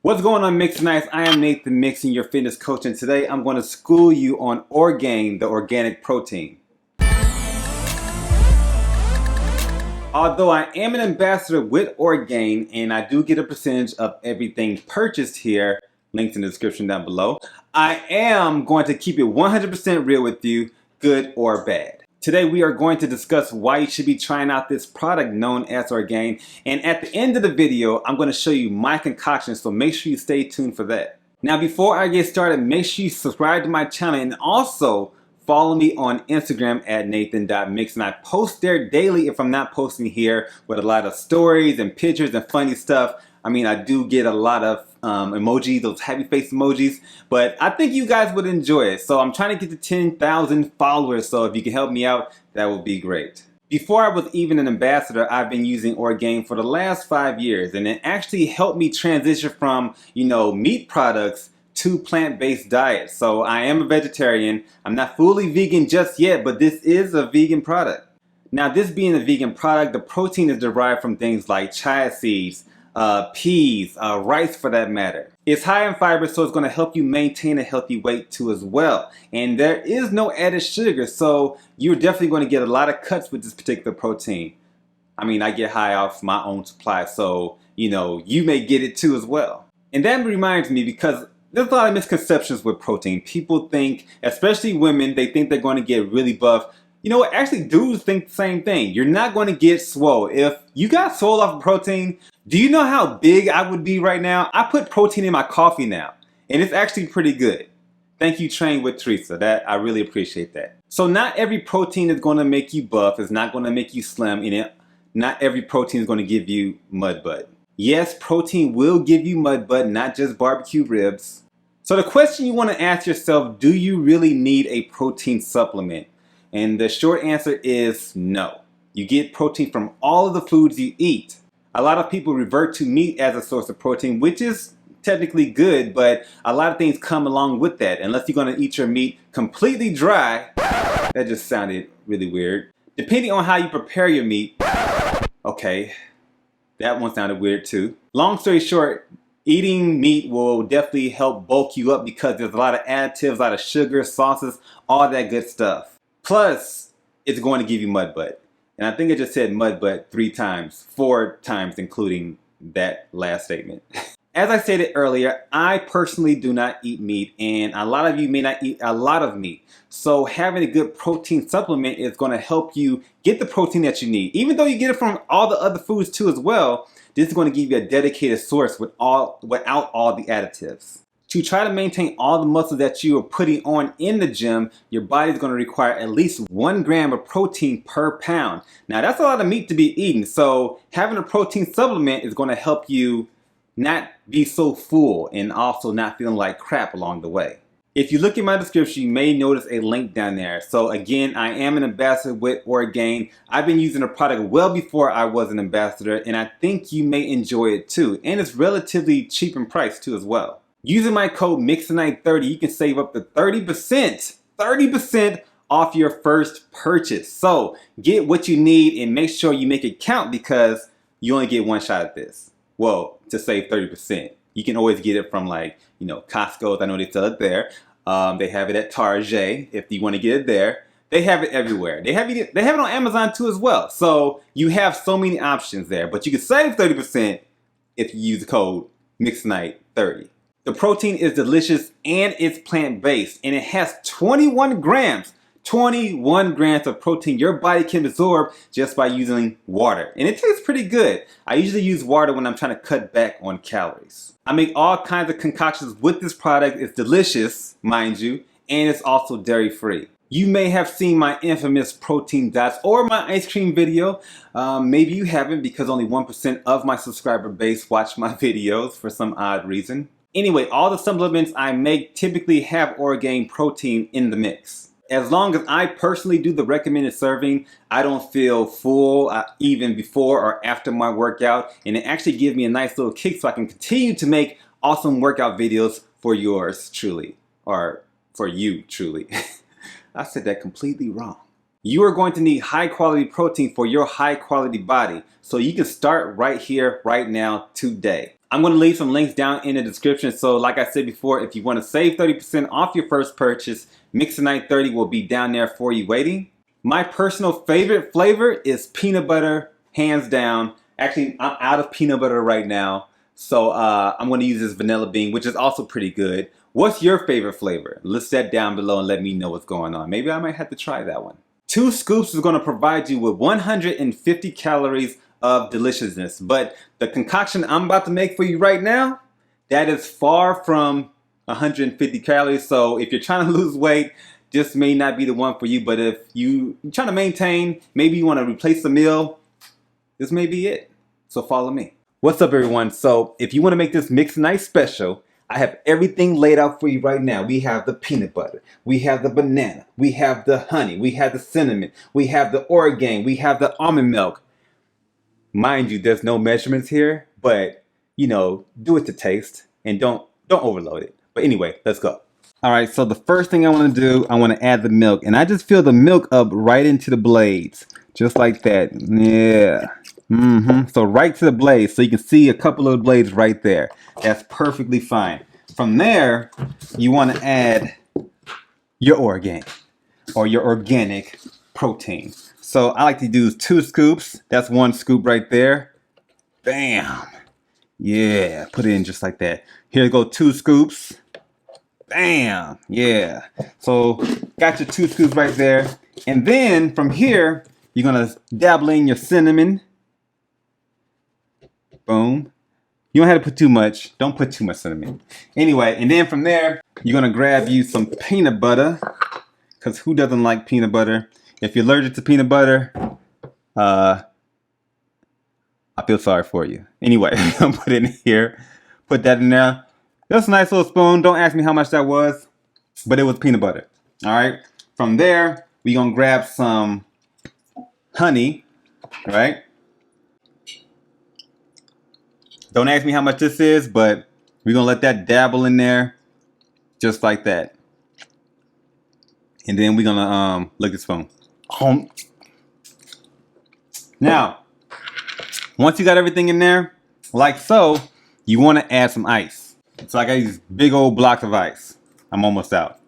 What's going on, Mixonites? I am Nathen Mixon, your fitness coach, and today I'm going to school you on Orgain, the organic protein. Although I am an ambassador with Orgain and I do get a percentage of everything purchased here, links in the description down below, I am going to keep it 100% real with you, good or bad. Today we are going to discuss why you should be trying out this product known as Orgain, and at the end of the video I'm going to show you my concoction, so make sure you stay tuned for that. Now before I get started, make sure you subscribe to my channel and also follow me on Instagram at nathen.mixon. I post there daily if I'm not posting here, with a lot of stories and pictures and funny stuff. I mean, I do get a lot of emojis, those happy face emojis, but I think you guys would enjoy it. So I'm trying to get to 10,000 followers, so if you can help me out, that would be great. Before I was even an ambassador, I've been using Orgain for the last 5 years, and it actually helped me transition from, meat products to plant-based diet. So I am a vegetarian. I'm not fully vegan just yet, but this is a vegan product. Now, this being a vegan product, the protein is derived from things like chia seeds, peas, rice for that matter. It's high in fiber, so it's going to help you maintain a healthy weight too as well. And there is no added sugar, so you're definitely going to get a lot of cuts with this particular protein. I mean, I get high off my own supply, so you may get it too as well. And that reminds me, because there's a lot of misconceptions with protein. People think, especially women, they think they're going to get really buff. You know what? Actually, dudes think the same thing. You're not going to get swole. If you got swole off of protein, do you know how big I would be right now? I put protein in my coffee now, and it's actually pretty good. Thank you, Train with Teresa. I really appreciate that. So not every protein is going to make you buff. It's not going to make you slim. And not every protein is going to give you mud butt. Yes, protein will give you mud butt, not just barbecue ribs. So the question you want to ask yourself, do you really need a protein supplement? And the short answer is no. You get protein from all of the foods you eat. A lot of people revert to meat as a source of protein, which is technically good, but a lot of things come along with that. Unless you're going to eat your meat completely dry, that just sounded really weird. Depending on how you prepare your meat, okay, that one sounded weird too. Long story short, eating meat will definitely help bulk you up because there's a lot of additives, a lot of sugar, sauces, all that good stuff. Plus, it's going to give you mud butt. And I think I just said mud butt 4 times, including that last statement. As I stated earlier, I personally do not eat meat, and a lot of you may not eat a lot of meat. So having a good protein supplement is going to help you get the protein that you need. Even though you get it from all the other foods too as well, this is going to give you a dedicated source without all the additives. To try to maintain all the muscle that you are putting on in the gym, your body is going to require at least 1 gram of protein per pound. Now that's a lot of meat to be eaten, so having a protein supplement is going to help you not be so full and also not feeling like crap along the way. If you look in my description, you may notice a link down there. So again, I am an ambassador with Orgain. I've been using the product well before I was an ambassador, and I think you may enjoy it too. And it's relatively cheap in price too as well. Using my code Mixonite30, you can save up to 30% off your first purchase. So get what you need and make sure you make it count, because you only get one shot at this. Well, to save 30%. You can always get it from Costco. I know they sell it there. They have it at Target if you want to get it there. They have it everywhere. They have it on Amazon too as well. So you have so many options there. But you can save 30% if you use the code Mixonite30. The protein is delicious and it's plant-based, and it has 21 grams of protein your body can absorb just by using water. And it tastes pretty good. I usually use water when I'm trying to cut back on calories. I make all kinds of concoctions with this product. It's delicious, mind you, and it's also dairy-free. You may have seen my infamous protein dots or my ice cream video. Maybe you haven't, because only 1% of my subscriber base watch my videos for some odd reason. Anyway, all the supplements I make typically have Orgain protein in the mix. As long as I personally do the recommended serving, I don't feel full even before or after my workout, and it actually gives me a nice little kick so I can continue to make awesome workout videos for yours truly, or for you truly. I said that completely wrong. You are going to need high quality protein for your high quality body, so you can start right here, right now, today. I'm going to leave some links down in the description. So like I said before, if you want to save 30% off your first purchase, Mixonite 30 will be down there for you waiting. My personal favorite flavor is peanut butter, hands down. Actually, I'm out of peanut butter right now. So I'm going to use this vanilla bean, which is also pretty good. What's your favorite flavor? List that down below and let me know what's going on. Maybe I might have to try that one. 2 scoops is going to provide you with 150 calories of deliciousness. But the concoction I'm about to make for you right now, that is far from 150 calories. So if you're trying to lose weight, this may not be the one for you. But if you're trying to maintain, maybe you want to replace a meal, this may be it. So follow me. What's up, everyone? So if you want to make this Mixonite special, I have everything laid out for you right now. We have the peanut butter, we have the banana, we have the honey, we have the cinnamon, we have the Orgain, we have the almond milk. Mind you, there's no measurements here, but you know, do it to taste and don't overload it. But anyway, let's go. All right, so the first thing I want to do, I want to add the milk, and I just fill the milk up right into the blades, just like that. Yeah. So right to the blades, so you can see a couple of blades right there. That's perfectly fine. From there, you want to add your Orgain or your organic protein. So I like to do 2 scoops. That's 1 scoop right there. Bam. Yeah, put it in just like that. Here go 2 scoops. Bam. Yeah. So got your 2 scoops right there. And then from here, you're going to dabble in your cinnamon. Boom. You don't have to put too much. Don't put too much cinnamon. Anyway, and then from there, you're going to grab you some peanut butter. Because who doesn't like peanut butter? If you're allergic to peanut butter, I feel sorry for you. Anyway, I'm going to put it in here. Put that in there. That's a nice little spoon. Don't ask me how much that was. But it was peanut butter. All right. From there, we're going to grab some honey. Right? Don't ask me how much this is, but we're going to let that dabble in there. Just like that. And then we're going to look at the spoon. Now, once you got everything in there, like so, you want to add some ice. So I got these big old blocks of ice. I'm almost out.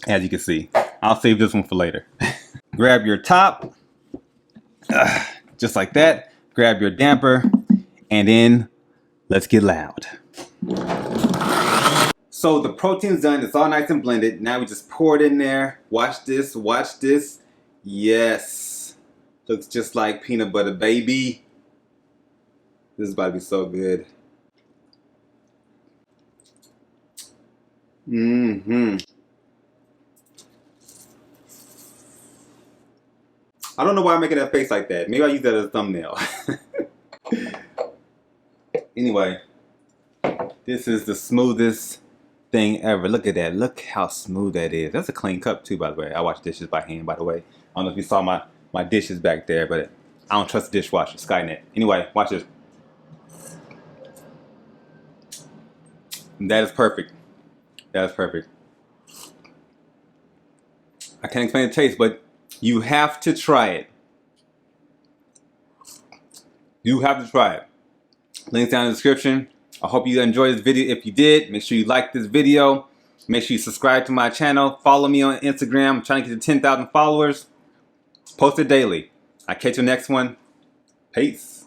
As you can see, I'll save this one for later. Grab your top, just like that. Grab your damper, and then let's get loud. So the protein's done. It's all nice and blended. Now we just pour it in there. Watch this. Watch this. Yes. Looks just like peanut butter, baby. This is about to be so good. I don't know why I'm making that face like that. Maybe I'll use that as a thumbnail. Anyway, this is the smoothest thing ever. Look at that. Look how smooth that is. That's a clean cup too, by the way. I wash dishes by hand, by the way. I don't know if you saw my dishes back there, but I don't trust the dishwasher. Skynet. Anyway, watch this. That is perfect. That is perfect. I can't explain the taste, but you have to try it. You have to try it. Links down in the description. I hope you enjoyed this video. If you did, make sure you like this video. Make sure you subscribe to my channel. Follow me on Instagram. I'm trying to get to 10,000 followers. Post it daily. I'll catch you next one. Peace.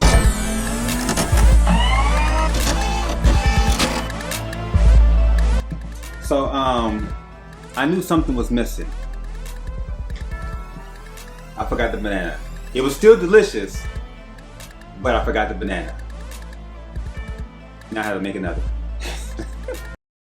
So, I knew something was missing. I forgot the banana. It was still delicious, but I forgot the banana. Now I have to make another.